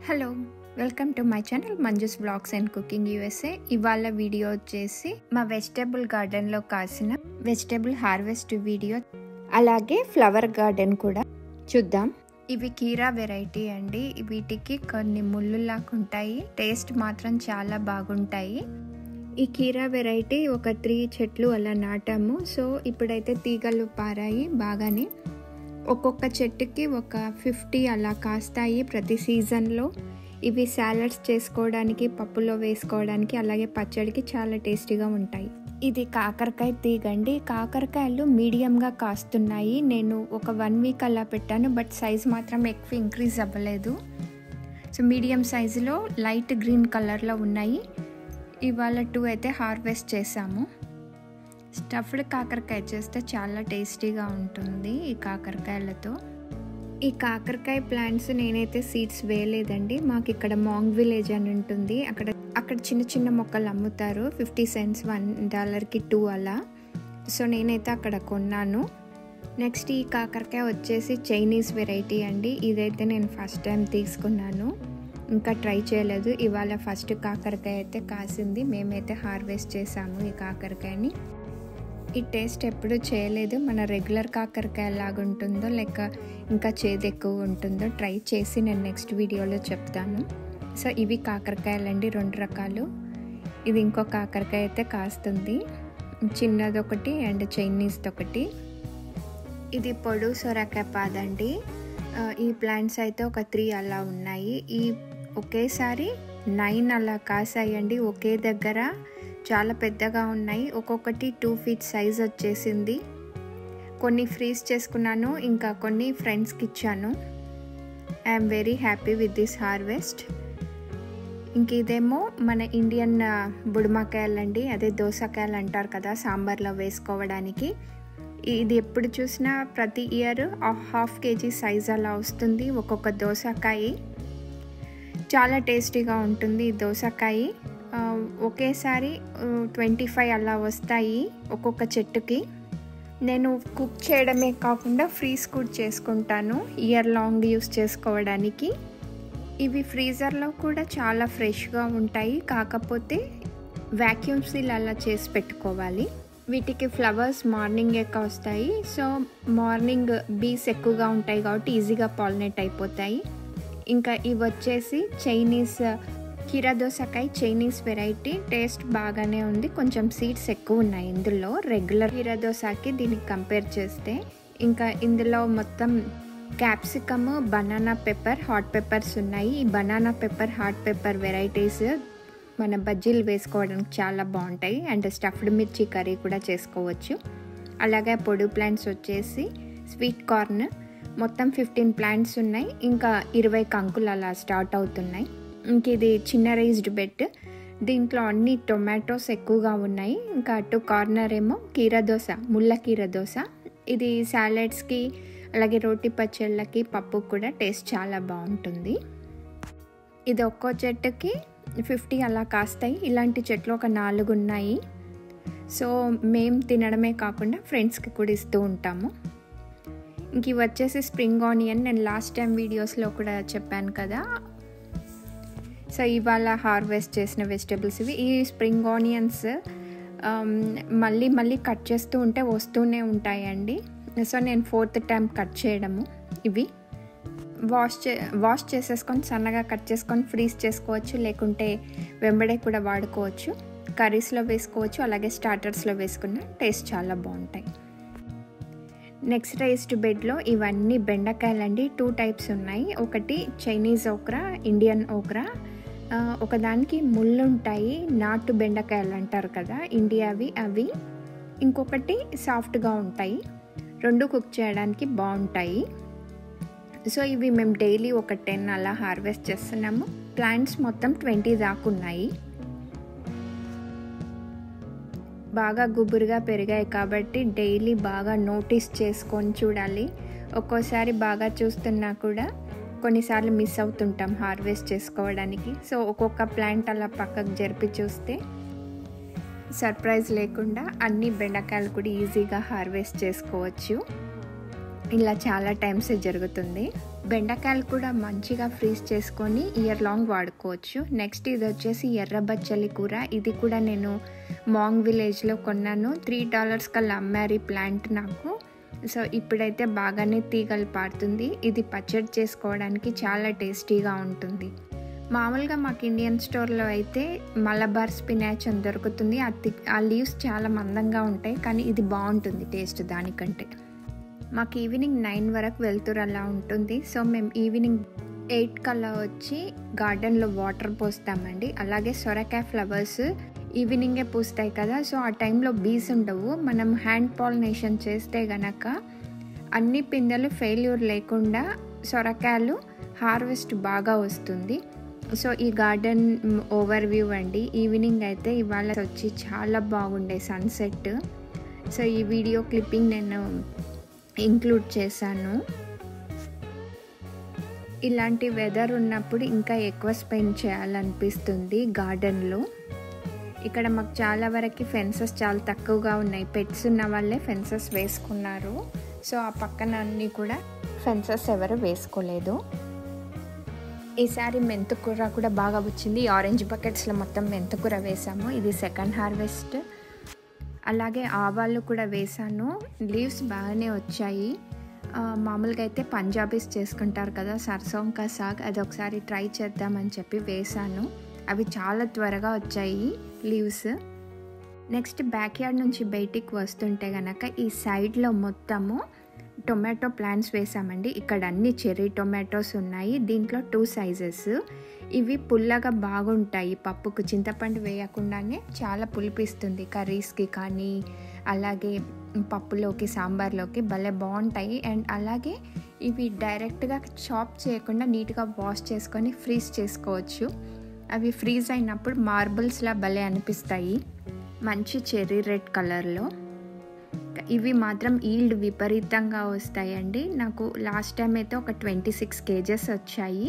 Hello, welcome to my channel Manju's blogs and cooking USA. ఇవాళ video వచ్చేసి మా vegetable గార్డెన్లో కాసిన వెజిటేబుల్ హార్వెస్ట్ వీడియో, అలాగే ఫ్లవర్ గార్డెన్ కూడా చూద్దాం. ఇవి కీరా వెరైటీ అండి. వీటికి కొన్ని ముళ్ళులాగా ఉంటాయి, టేస్ట్ మాత్రం చాలా బాగుంటాయి. ఈ కీరా వెరైటీ ఒక 3 చెట్లు అలా నాటాము. సో ఇప్పుడైతే తీగలు పారాయి బాగానే. ఒక్కొక్క చెట్టుకి ఒక 50 అలా కాస్తాయి ప్రతి సీజన్లో. ఇవి సాలడ్స్ చేసుకోవడానికి, పప్పులో వేసుకోవడానికి, అలాగే పచ్చడికి చాలా టేస్టీగా ఉంటాయి. ఇది కాకరకాయ తీగండి. కాకరకాయలు మీడియంగా కాస్తున్నాయి. నేను ఒక 1 వీక్ అలా పెట్టాను, బట్ సైజ్ మాత్రం ఎక్కువ ఇంక్రీజ్ అవ్వలేదు. సో మీడియం సైజులో లైట్ గ్రీన్ కలర్లో ఉన్నాయి. ఇవాళ 2 అయితే హార్వెస్ట్ చేసాము. స్టఫ్డ్ కాకరకాయ చేస్తే చాలా టేస్టీగా ఉంటుంది ఈ కాకరకాయలతో. ఈ కాకరకాయ ప్లాంట్స్ నేనైతే సీడ్స్ వేయలేదండి. మాకు ఇక్కడ మాంగ్ విలేజ్ అని ఉంటుంది, అక్కడ చిన్న చిన్న మొక్కలు అమ్ముతారు. 50 cents $1కి 2 అలా. సో నేనైతే అక్కడ కొన్నాను. నెక్స్ట్ ఈ కాకరకాయ వచ్చేసి చైనీస్ వెరైటీ అండి. ఇదైతే నేను ఫస్ట్ టైం తీసుకున్నాను, ఇంకా ట్రై చేయలేదు. ఇవాళ ఫస్ట్ కాకరకాయ అయితే కాసింది. మేమైతే హార్వెస్ట్ చేసాము ఈ కాకరకాయని. ఈ టేస్ట్ ఎప్పుడు చేయలేదు. మన రెగ్యులర్ కాకరకాయ లాగా ఉంటుందో లేక ఇంకా చేదు ఎక్కువ ఉంటుందో ట్రై చేసి నేను నెక్స్ట్ వీడియోలో చెప్తాను. సో ఇవి కాకరకాయలండి, 2 రకాలు. ఇది ఇంకో కాకరకాయ అయితే కాస్తుంది, చిన్నదొకటి అండ్ చైనీస్ది ఒకటి. ఇది పొడు సొరకాయ పాదండి. ఈ ప్లాంట్స్ అయితే ఒక 3 అలా ఉన్నాయి. ఈ ఒకేసారి 9 అలా కాసాయండి ఒకే దగ్గర. చాలా పెద్దగా ఉన్నాయి, ఒక్కొక్కటి 2 feet సైజ్ వచ్చేసింది. కొన్ని ఫ్రీజ్ చేసుకున్నాను, ఇంకా కొన్ని ఫ్రెండ్స్కి ఇచ్చాను. I'm very happy with this harvest. ఇంక ఇదేమో మన ఇండియన్ బుడమకాయలండి, అదే దోసకాయలు అంటారు కదా సాంబార్లో వేసుకోవడానికి. ఇది ఎప్పుడు చూసినా ప్రతి ఇయర్ 1/2 kg సైజ్ అలా వస్తుంది ఒక్కొక్క దోసకాయ. చాలా టేస్టీగా ఉంటుంది ఈ దోసకాయ. ఒకేసారి 25 అలా వస్తాయి ఒక్కొక్క చెట్టుకి. నేను కుక్ చేయడమే కాకుండా ఫ్రీజ్ కూడా చేసుకుంటాను, ఇయర్ లాంగ్ యూస్ చేసుకోవడానికి. ఇవి ఫ్రీజర్లో కూడా చాలా ఫ్రెష్గా ఉంటాయి, కాకపోతే వ్యాక్యూమ్ సీల్ అలా చేసి పెట్టుకోవాలి. వీటికి ఫ్లవర్స్ మార్నింగే కాస్తాయి. సో మార్నింగ్ బీస్ ఎక్కువగా ఉంటాయి కాబట్టి ఈజీగా పాలినేట్ అయిపోతాయి. ఇంకా ఇవి వచ్చేసి చైనీస్ కీరా దోసకాయ, చైనీస్ వెరైటీ. టేస్ట్ బాగానే ఉంది, కొంచెం సీడ్స్ ఎక్కువ ఉన్నాయి ఇందులో రెగ్యులర్ కీరా దోసకి దీనికి కంపేర్ చేస్తే. ఇంకా ఇందులో మొత్తం capsicum, banana pepper, hot peppers ఉన్నాయి. ఈ banana pepper, hot pepper varieties మన బజ్జీలు వేసుకోవడానికి చాలా బాగుంటాయి. అండ్ స్టఫ్డ్ మిర్చి కర్రీ కూడా చేసుకోవచ్చు. అలాగే పొడు ప్లాంట్స్ వచ్చేసి స్వీట్ కార్న్. మొత్తం 15 ప్లాంట్స్ ఉన్నాయి, ఇంకా 20 కంకులు అలా స్టార్ట్ అవుతున్నాయి. ఇంక ఇది చిన్న రైజ్డ్ బెడ్. దీంట్లో అన్ని టొమాటోస్ ఎక్కువగా ఉన్నాయి. ఇంకా అటు కార్నర్ ఏమో కీరా దోస, ముళ్ళ కీరా దోస. ఇది సాలెడ్స్కి అలాగే రోటి పచ్చళ్ళకి, పప్పు కూడా టేస్ట్ చాలా బాగుంటుంది. ఇది ఒక్కో చెట్టుకి 50 అలా కాస్తాయి. ఇలాంటి చెట్లు ఒక 4 ఉన్నాయి. సో మేము తినడమే కాకుండా ఫ్రెండ్స్కి కూడా ఇస్తూ ఉంటాము. ఇంక ఇవి వచ్చేసి స్ప్రింగ్ ఆనియన్. నేను లాస్ట్ టైం వీడియోస్లో కూడా చెప్పాను కదా. సో ఇవాళ హార్వెస్ట్ చేసిన వెజిటేబుల్స్ ఇవి. ఈ స్ప్రింగ్ ఆనియన్స్ మళ్ళీ కట్ చేస్తూ ఉంటే వస్తూనే ఉంటాయండి. సో నేను 4th టైం కట్ చేయడము. ఇవి వాష్ చేసేసుకొని సన్నగా కట్ చేసుకొని ఫ్రీజ్ చేసుకోవచ్చు, లేకుంటే వెంబడే కూడా వాడుకోవచ్చు. కర్రీస్లో వేసుకోవచ్చు, అలాగే స్టార్టర్స్లో వేసుకున్న టేస్ట్ చాలా బాగుంటాయి. నెక్స్ట్ రైస్డ్ బెడ్లో ఇవన్నీ బెండకాయలండి. 2 టైప్స్ ఉన్నాయి. ఒకటి చైనీస్ ఓక్రా, ఇండియన్ ఓక్రా. ఒకదానికి ముళ్ళు ఉంటాయి, నాటు బెండకాయలు అంటారు కదా ఇండియావి, అవి. ఇంకొకటి సాఫ్ట్గా ఉంటాయి. 2 కుక్ చేయడానికి బాగుంటాయి. సో ఇవి మేము డైలీ ఒక 10 అలా హార్వెస్ట్ చేస్తున్నాము. ప్లాంట్స్ మొత్తం 20 దాకా ఉన్నాయి. బాగా గుబురుగా పెరిగాయి కాబట్టి డైలీ బాగా నోటీస్ చేసుకొని చూడాలి. ఒక్కోసారి బాగా చూస్తున్నా కూడా కొన్నిసార్లు మిస్ అవుతుంటాం హార్వెస్ట్ చేసుకోవడానికి. సో ఒక్కొక్క ప్లాంట్ అలా పక్కకు జరిపి చూస్తే సర్ప్రైజ్ లేకుండా అన్ని బెండకాయలు కూడా ఈజీగా హార్వెస్ట్ చేసుకోవచ్చు. ఇలా చాలా టైమ్స్ జరుగుతుంది. బెండకాయలు కూడా మంచిగా ఫ్రీజ్ చేసుకొని ఇయర్ లాంగ్ వాడుకోవచ్చు. నెక్స్ట్ ఇది వచ్చేసి ఎర్ర బచ్చలి కూర. ఇది కూడా నేను మాంగ్ విలేజ్లో కొన్నాను. $3 కల్లా అమ్మారు ప్లాంట్ నాకు. సో ఇప్పుడైతే బాగానే తీగలు పారుతుంది. ఇది పచ్చడి చేసుకోవడానికి చాలా టేస్టీగా ఉంటుంది. మామూలుగా మాకు ఇండియన్ స్టోర్లో అయితే మలబార్ స్పినాచ్ అని దొరుకుతుంది. ఆ లీవ్స్ చాలా మందంగా ఉంటాయి, కానీ ఇది బాగుంటుంది టేస్ట్ దానికంటే. మాకు ఈవినింగ్ 9 వరకు వెళ్తురు అలా ఉంటుంది. సో మేము ఈవినింగ్ 8 కల్లా వచ్చి గార్డెన్లో వాటర్ పోస్తామండి. అలాగే సొరకాయ ఫ్లవర్స్ ఈవినింగే పూస్తాయి కదా, సో ఆ టైంలో బీస్ ఉండవు. మనం హ్యాండ్ పాలినేషన్ చేస్తే గనక అన్ని పిందెలు ఫెయిల్యూర్ లేకుండా సొరకాయలు హార్వెస్ట్ బాగా వస్తుంది. సో ఈ గార్డెన్ ఓవర్ వ్యూ అండి. ఈవినింగ్ అయితే ఇవాళ వచ్చి చాలా బాగుండే సన్సెట్. సో ఈ వీడియో క్లిప్పింగ్ నేను ఇంక్లూడ్ చేశాను. ఇలాంటి వెదర్ ఉన్నప్పుడు ఇంకా ఎక్కువ స్పెండ్ చేయాలనిపిస్తుంది గార్డెన్లో. ఇక్కడ మాకు చాలా వరకు ఫెన్సెస్ చాలా తక్కువగా ఉన్నాయి. పెట్స్ ఉన్న వాళ్ళే ఫెన్సెస్ వేసుకున్నారు. సో ఆ పక్కన అన్నీ కూడా ఫెన్సెస్ ఎవరు వేసుకోలేదు. ఈసారి మెంతుకూర కూడా బాగా వచ్చింది. ఆరెంజ్ బకెట్స్లో మొత్తం మెంతుకూర వేసాము. ఇది సెకండ్ హార్వెస్ట్. అలాగే ఆవాలు కూడా వేసాను. లీవ్స్ బాగానే వచ్చాయి. మామూలుగా అయితే పంజాబీస్ చేసుకుంటారు కదా సర్సోం కా సాగ్, అది ఒకసారి ట్రై చేద్దామని చెప్పి వేసాను. అవి చాలా త్వరగా వచ్చాయి లీవ్స్. నెక్స్ట్ బ్యాక్ యార్డ్ నుంచి బయటికి వస్తుంటే కనుక ఈ సైడ్లో మొత్తము టొమాటో ప్లాంట్స్ వేసామండి. ఇక్కడ అన్ని చెర్రీ టొమాటోస్ ఉన్నాయి. దీంట్లో 2 సైజెస్. ఇవి పుల్లగా బాగుంటాయి. పప్పుకు చింతపండు వేయకుండానే చాలా పులిపిస్తుంది కర్రీస్కి కానీ, అలాగే పప్పులోకి సాంబార్లోకి భలే బాగుంటాయి. అండ్ అలాగే ఇవి డైరెక్ట్గా చాప్ చేయకుండా నీట్గా వాష్ చేసుకొని ఫ్రీజ్ చేసుకోవచ్చు. అవి ఫ్రీజ్ అయినప్పుడు మార్బుల్స్లా భలే అనిపిస్తాయి, మంచి చెర్రీ రెడ్ కలర్లో. ఇవి మాత్రం ఈల్డ్ విపరీతంగా వస్తాయండి. నాకు లాస్ట్ టైం అయితే ఒక 26 kgs వచ్చాయి.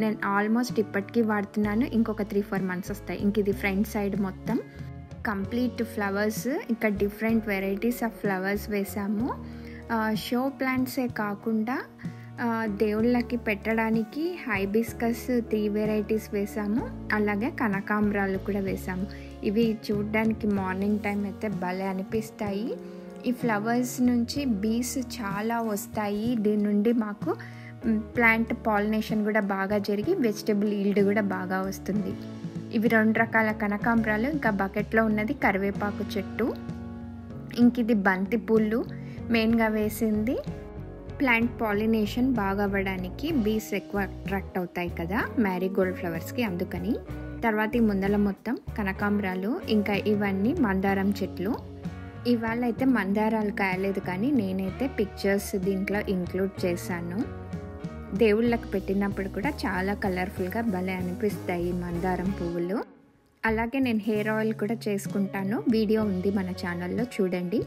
నేను ఆల్మోస్ట్ ఇప్పటికీ వాడుతున్నాను. ఇంకొక 3-4 months వస్తాయి. ఇంక ఇది ఫ్రంట్ సైడ్ మొత్తం కంప్లీట్ ఫ్లవర్స్. ఇక్కడ డిఫరెంట్ వెరైటీస్ ఆఫ్ ఫ్లవర్స్ వేసాము. షో ప్లాంట్సే కాకుండా దేవుళ్ళకి పెట్టడానికి హైబిస్కస్ 3 వెరైటీస్ వేసాము. అలాగే కనకాంబరాలు కూడా వేసాము. ఇవి చూడడానికి మార్నింగ్ టైం అయితే భలే అనిపిస్తాయి. ఈ ఫ్లవర్స్ నుంచి బీస్ చాలా వస్తాయి. దీని నుండి మాకు ప్లాంట్ పాలినేషన్ కూడా బాగా జరిగి వెజిటబుల్ ఈల్డ్ కూడా బాగా వస్తుంది. ఇవి 2 రకాల కనకాంబరాలు. ఇంకా బకెట్లో ఉన్నది కరివేపాకు చెట్టు. ఇంక ఇది బంతి పూలు మెయిన్గా వేసింది. ప్లాంట్ పాలినేషన్ బాగా అవ్వడానికి బీస్ ఎక్కువ అట్రాక్ట్ అవుతాయి కదా మ్యారీగోల్డ్ ఫ్లవర్స్కి, అందుకని. తర్వాత ఈ ముందల మొత్తం కనకాంబరాలు. ఇంకా ఇవన్నీ మందారం చెట్లు. ఇవాళ అయితే మందారాలు కాయలేదు, కానీ నేనైతే పిక్చర్స్ దీంట్లో ఇంక్లూడ్ చేశాను. దేవుళ్ళకి పెట్టినప్పుడు కూడా చాలా కలర్ఫుల్గా భలే అనిపిస్తాయి మందారం పువ్వులు. అలాగే నేను హెయిర్ ఆయిల్ కూడా చేసుకుంటాను. వీడియో ఉంది మన ఛానల్లో, చూడండి.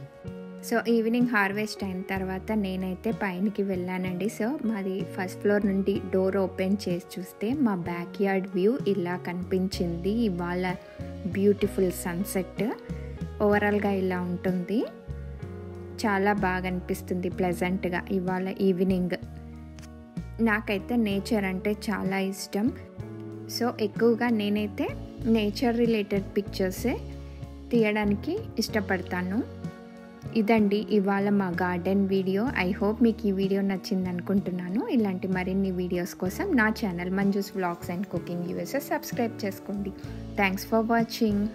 సో ఈవినింగ్ హార్వెస్ట్ అయిన తర్వాత నేనైతే పైనకి వెళ్ళానండి. సో మాది ఫస్ట్ ఫ్లోర్ నుండి డోర్ ఓపెన్ చేసి చూస్తే మా బ్యాక్ యార్డ్ వ్యూ ఇలా కనిపించింది. ఇవాళ బ్యూటిఫుల్ సన్సెట్. ఓవరాల్గా ఇలా ఉంటుంది. చాలా బాగా అనిపిస్తుంది ప్లెజెంట్గా ఇవాళ ఈవినింగ్. నాకైతే నేచర్ అంటే చాలా ఇష్టం. సో ఎక్కువగా నేనైతే నేచర్ రిలేటెడ్ పిక్చర్సే తీయడానికి ఇష్టపడతాను. ఇదండి ఇవాళ మా గార్డెన్ వీడియో. ఐ హోప్ మీకు ఈ వీడియో నచ్చింది అనుకుంటున్నాను. ఇలాంటి మరిన్ని వీడియోస్ కోసం నా channel Manju's vlogs and cooking USA subscribe చేసుకోండి. Thanks for watching.